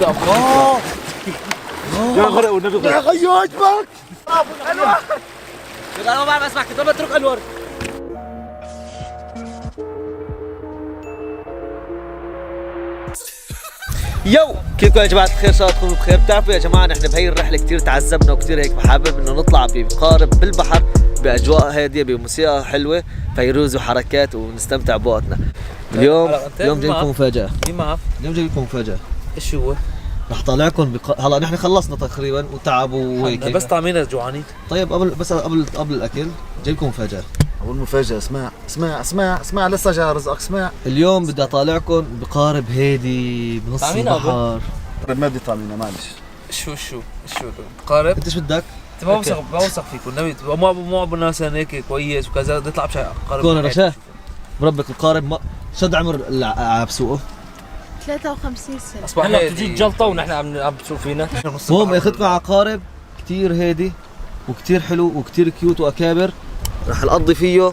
يا غرق والنبي يا غيو عجبك انور انا ما بعرف اسمعك طب اترك انور. يو كيفكم يا جماعة الخير؟ ان شاء الله تكونوا بخير. بتعرفوا يا جماعة نحن بهي الرحلة كثير تعذبنا وكثير هيك حابب انه نطلع بقارب بالبحر باجواء هادية بموسيقى حلوة فيروز وحركات ونستمتع بوقتنا. اليوم جاي لكم مفاجأة. اليوم جاي لكم مفاجأة. ايش هو؟ رح طالعكم هلا نحن خلصنا تقريبا وتعب وهيك بس طعمينا جوعانين. طيب قبل الاكل جاي لكم مفاجأة. أول مفاجأة. اسمع لسه جاي رزقك. اسمع اليوم بدي اطالعكم بقارب هادي بنص البحر. ما بدي طعمينا معلش. شو قارب؟ انت ايش بدك؟ ما بوثق فيكم النبي مو ابو ناس هيك كويس وكذا بدي اطلع بشيء قارب. كون رشاه بربك القارب شد عمر عم بسوقه 53 سنة. اصبح هلا بتجي جلطه ونحن عم بتشوف فينا. المهم اخذكم على قارب كثير هادي وكثير حلو وكثير كيوت واكابر. رح نقضي فيه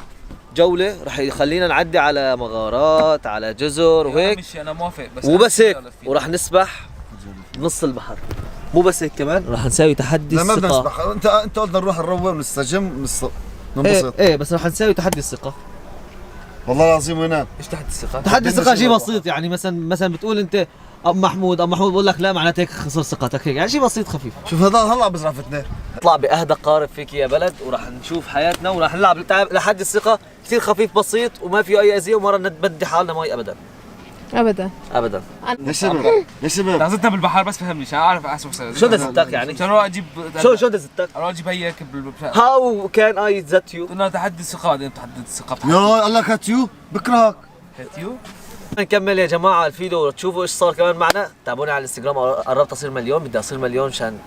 جولة، رح يخلينا نعدي على مغارات على جزر وهيك. انا موافق بس وبس هيك ورح نسبح بنص البحر. مو بس هيك كمان رح نساوي تحدي لا ما بدنا الثقة. نسبح. انت قلنا نروح نروق ونستجم ننبسط. ايه بس رح نساوي تحدي الثقة. والله العظيم وينان. ايش تحت الثقة؟ تحدي الثقة شيء بسيط يعني مثلا بتقول انت اب محمود بقول لك لا معناته هيك خسر ثقتك هيك يعني شيء بسيط خفيف. شوف هذا هلا بزرع فتنة. نطلع باهدى قارب فيك يا بلد وراح نشوف حياتنا وراح نلعب لحد الثقة كثير خفيف بسيط وما فيه اي اذية ومرة نتبدي حالنا مي ابدا. ابدا. يا شباب لازتنا بالبحر بس فهمني عشان اعرف اسوق. شو دزتك يعني؟ عشان اروح اجيب شو دزتك؟ اروح اجيب هيك هاو كان اي زت يو؟ قلنا تحدي الثقة بعدين تحدي الثقة. يا الله كاتيو بكرهك. هاتيو نكمل يا جماعة الفيديو تشوفوا ايش صار كمان معنا. تابعوني على الانستغرام قربت اصير مليون. بدي اصير مليون مشان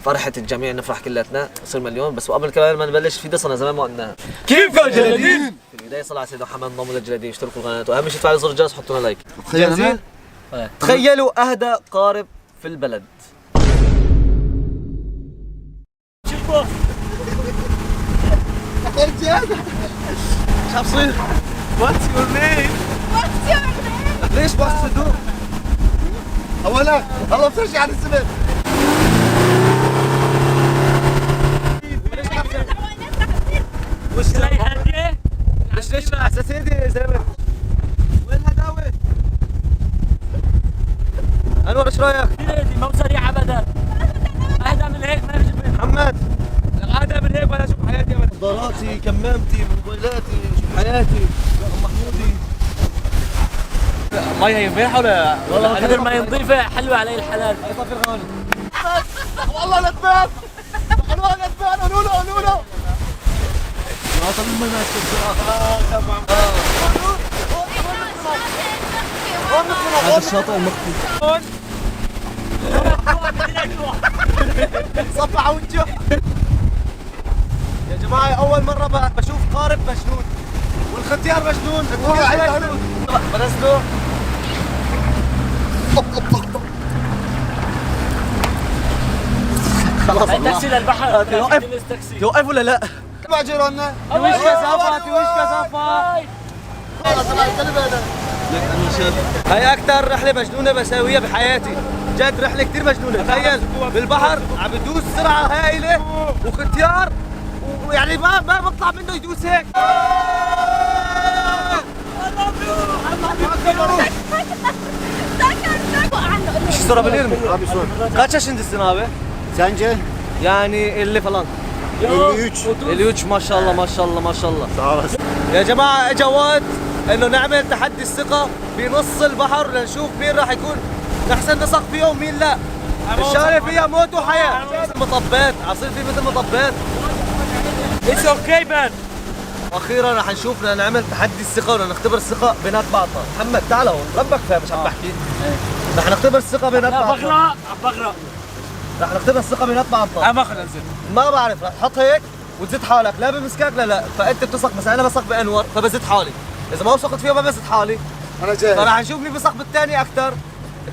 فرحة الجميع نفرح كلاتنا نصير مليون. بس وقبل كمان ما نبلش في قصة زمان ما قلناها. كيفكم جلادين؟ في البداية صلى على سيدنا محمد انضموا للجلادين اشتركوا القناة واهم شيء تفعلوا زر الجرس حطوا لنا لايك. تخيل تخيلوا اهدى قارب في البلد. شوفوا شو بصير؟ What's your name? ليش بس صدوق؟ اولا الله بترجع عن السبب. وش تلاقي هادية؟ ليش اساس هادي يا زلمه؟ وين الهداوه؟ انور ايش رايك؟ هادي مو سريعة ابدا. اهدى من هيك ما بجيب محمد اهدى من هيك ولا اشوف حياتي ابدا. نظاراتي كمامتي موبايلاتي شوف حياتي محمودي. مي هي مليحة ولا قدر ما نظيفة حلوة علي الحلال. هاي طفي الغالي. والله ندمان. والله ندمان. قولوا له ما طلع المي ماسك بسرعه. هذا الشاطئ المخفي. صفع وجهه. يا جماعه اول مره بشوف قارب مجنون والختيار مجنون. بنزله خلاص تاكسي للبحر. يوقف ولا لا؟ تبع جيراننا. وش كثافة. خلص الله يسلم هذا. هاي اكثر رحله مجنونه بساويها بحياتي جد. رحله كثير مجنونه. تخيل بالبحر عم بدوس سرعه هائله وختيار ويعني ما بطلع منه يدوس هيك. شو صار باليرمي؟ kaç yaşındasın abi? Sence? يعني اللي فلان 53. 53 ما شاء الله ما شاء الله ما شاء الله. sağ olasın. يا جماعة اجا وقت انه نعمل تحدي الثقة بنص البحر لنشوف مين راح يكون احسن نسق فيه ومين لا. الشغلة فيها موت وحياة. مطبات عصير في مثل مطبات. اتس اوكي مان. واخيرا راح نشوف بدنا نعمل تحدي الثقة وبدنا نختبر الثقة بينات بعضنا. محمد تعال هون ربك فاهم مش عم بحكي. رح نختبر الثقة بينات بعضنا. بغرق. رح نختبر الثقة بينات بعضنا. انا ما اخذ انزل. ما بعرف رح تحط هيك وتزت حالك لا بمسكك لا فانت بتثق مثلا انا بثق بانور فبزت حالي. اذا ما وثقت فيه ما بزت حالي. انا جاهز. فراح نشوف مين بثق بالثاني اكثر.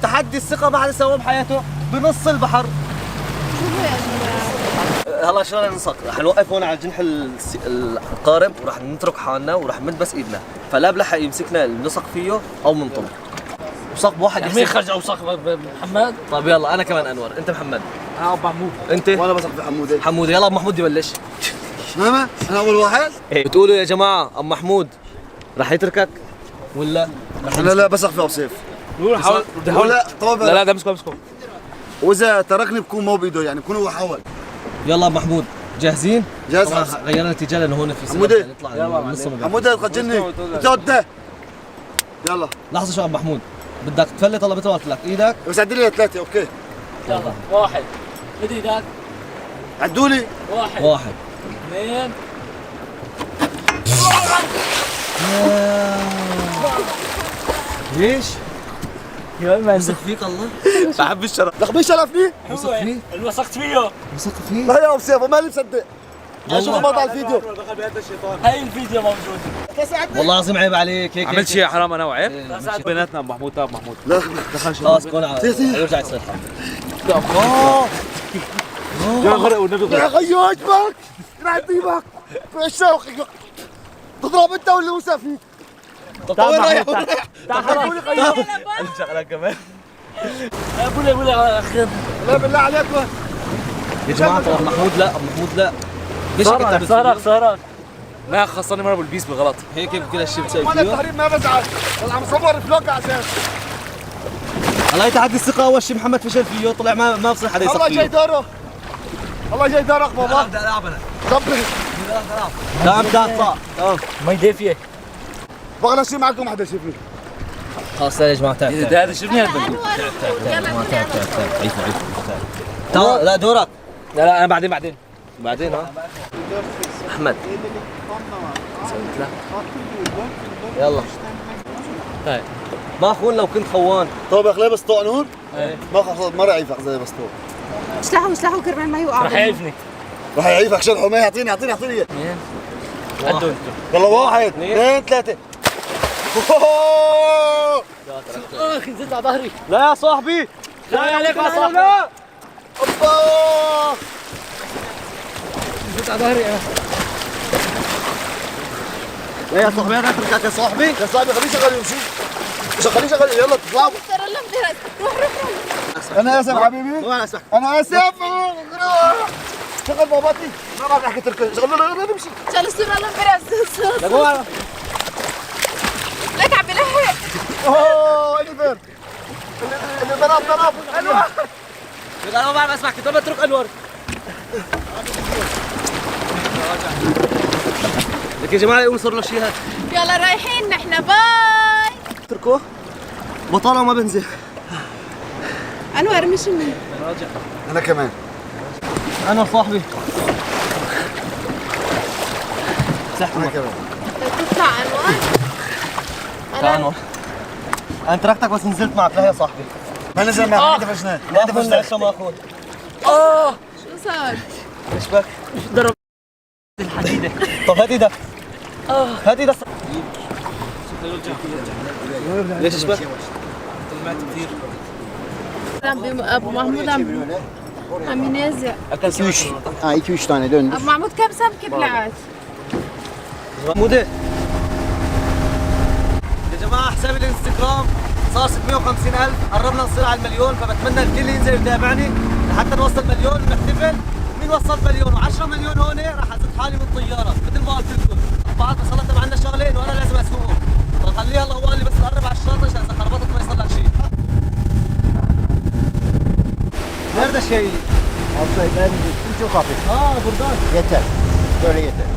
تحدي الثقة ما حدا سواه بحياته بنص البحر. هلا شو بدنا ننسق؟ رح نوقف هون على جنح القارب ورح نترك حالنا ورح نمد بس ايدنا فلا بلحق يمسكنا ننسق فيه او منطلق. وثق بواحد مين يحسب. خرج اوسخ محمد؟ طيب يلا انا كمان انور، انت محمد، انا ابو محمود. انت وانا بثق في حموده. حمود. يلا ابو محمود يبلش. ماما انا اول واحد. بتقولوا يا جماعه ابو محمود راح يتركك ولا انا لا بثق في ابو سيف. حاول لا طبعا. لا ده مسكه. واذا تركني بكون مو بايده يعني بكون هو حاول. يلا ابو محمود جاهزين؟ جاهز. طبعا غيرنا الاتجاه لانه هون في حمودة. سباق نطلع نص مقابل. حموده تخجلني. انت يلا لحظه شو ابو محمود، بدك تفلت ولا بتوقف لك ايدك؟ بس عدي لي ثلاثه اوكي. يلا واحد بدي ذاك عدوا لي. واحد اثنين ليش؟ يا ما وثق فيك الله. بحب الشرف. لك مين شرفني؟ وثق فيه؟ اللي وثقت فيه وثق فيه؟ لا يا ابو سيف ماني مصدق. اشوف مقطع الفيديو. هاي الفيديو موجود. والله العظيم عيب عليك هيك. عملت شيء حرام انا وعيب. إيه. بيناتنا ابو محمود ابو محمود. لا خلاص كون يرجع يصير حرب. يا غرق والنبي يا خيو عجبك راح تجيبك في الشوق. تضرب انت ولا موسى فيك؟ طب وين رايح؟ الشغله كمان. بولا اخي لا بالله عليك يا جماعه طب محمود لا، ابو محمود لا. ليش هيك انت صارخ لا خصني مره بالبيس بالغلط. هيك كل هالشيء بتسوي وانا فيه؟ التحريم ما بزعل. انا عم صور فلوق عشان الله يتحدي الثقه. اول شيء محمد فشل فيه، طلع ما بصير حدا يثق الله فيه. جاي دوره. الله جاي دورك بابا. بدي العب انا. ظبط. تمام اطلع تمام. ما يدفيه بغلى شيء معكم حدا يشوفني. خلاص يا جماعه تعال تعال هذا شوفني هالبندوق. تعال. لا دورك. لا انا بعدين بعدين ها احمد يلا. طيب. ما اخون لو كنت خوان. طب يا اخي لابس طوق نور؟ ما خلص ما راح يعيفك زي لابس طوق. اشلحوا كرمال ما يوقع. رح يعرفني راح يعيفك شرحه ما يعطيني اياه. واحد. يلا واحد اثنين ثلاثة. اخي نزلت على ظهري لا يا صاحبي. لا عليك يا صاحبي الله. نزلت على ظهري لا يا صاحبي انا اتركك يا صاحبي. يا صاحبي خليه شغال يمشي. خليه شغال يلا تطلعوا. ترى لم تهز. روح انا اسف حبيبي. وانا اسمع. انا اسف. شغل باباتي. ما راح احكي تركي. شغل يلا نمشي. شال الصورة لم برز. لقوها. لك عم بلحق. اوه انيفر. اللي ضرب انور. انا ما بعرف اسمع كنت بترك انور. لك يا جماعه يقول صار له شيء هذا. يلا رايحين نحن باي. اتركوه بطاله وما بنزل. انور مش مني. انا كمان. انا صاحبي. انا كمان. تطلع انور. تعال انور. انا تركتك بس نزلت معك. لا يا صاحبي. ما نزل معك انت فشنا. ما فزنا لسه ما اخون. شو صار؟ ايش بك؟ ضرب الحديده طب هات ايدك. هات ايدك. ليش ايش بك؟ ابو محمود عم ينازع. 2-3 tane döndür. ابو محمود كم سمكه بلعت؟ محمودة يا جماعة حسابي الانستغرام صار 650,000، قربنا نصير على المليون، فبتمنى الكل ينزل يتابعني لحتى نوصل مليون ونحتفل. مين وصل مليون و10 مليون هون راح ازت حالي من طيارة مثل ما قلت لكم. بعد ما صلت عندنا شغلين وانا لازم اسوقهم، فخليها الله هو اللي بس قرب على الشاطئ عشان اذا خربطت ما يصير لك شيء. Nerede şey? Abla ben çok hafif. Buradan. Yeter. Böyle yeter.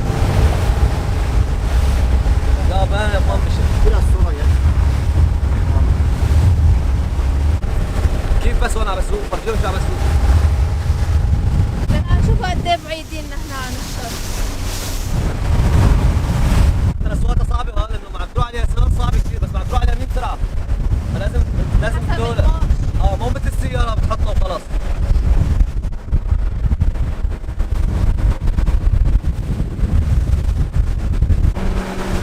Ya ben yapmam bir şey. Biraz sola gel. كيف بس وانا عم بسوق؟ فرجوني شو عم بسوق. شوف قد ايه بعيدين نحن عن الشط. ترى سواقة صعبة لانه مع تروح عليها سنان صعبة كثير، بس مع تروح عليها 100 سرعة. لازم تدولة. مو مثل السيارة بتحطها وخلاص.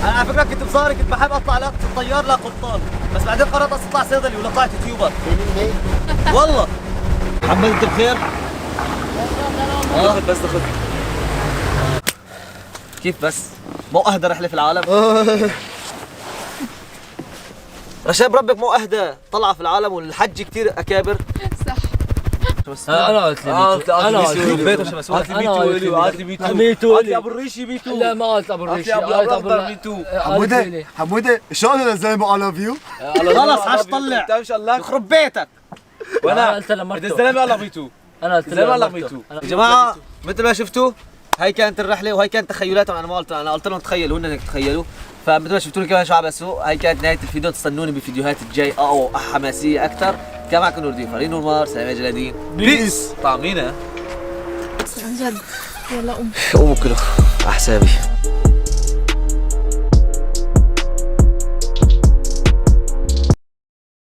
انا على فكرة كنت بصاري كنت بحب اطلع لا الطيار لا قبطان، بس بعدين قررت اطلع صيدلي ولا طلعت يوتيوبر. والله. محمد انت بخير؟ بس دخل. كيف بس؟ مو اهدى رحلة في العالم. رشاب ربك مو اهدى طلعه في العالم والحج كثير اكابر. صح. انا قلت لي بيتو. انا قلت لي بيت عشان مسؤول. قلت لي بيتو. قلت لي بيتو. بيتو قلت لي ابو الريشي بيتو. لا ما قلت ابو الريشي. ابو الاخضر بيتو. حموده حموده شلون الزلمه اي لاف يو؟ خلص عاش طلع انت ان شاء الله يخرب بيتك. وانا قلت لمرته. الزلمه والله بيتو. انا قلت الزلمه والله لمرته. بيتو. يا جماعه مثل ما شفتوا هاي كانت الرحله وهي كانت تخيلاتهم. انا ما قلت، انا قلت لهم تخيلوا هن تخيلوا. فمثل ما شفتوا كمان شو عم بسوق. هاي كانت نهايه الفيديو. تستنوني بالفيديوهات الجاي او حماسيه اكثر. كان معكم نور الدين، فريق نور مار، سلام جلادين، بيس. طعمينا عن جد. يلا قوم. قوموا كلوا على حسابي.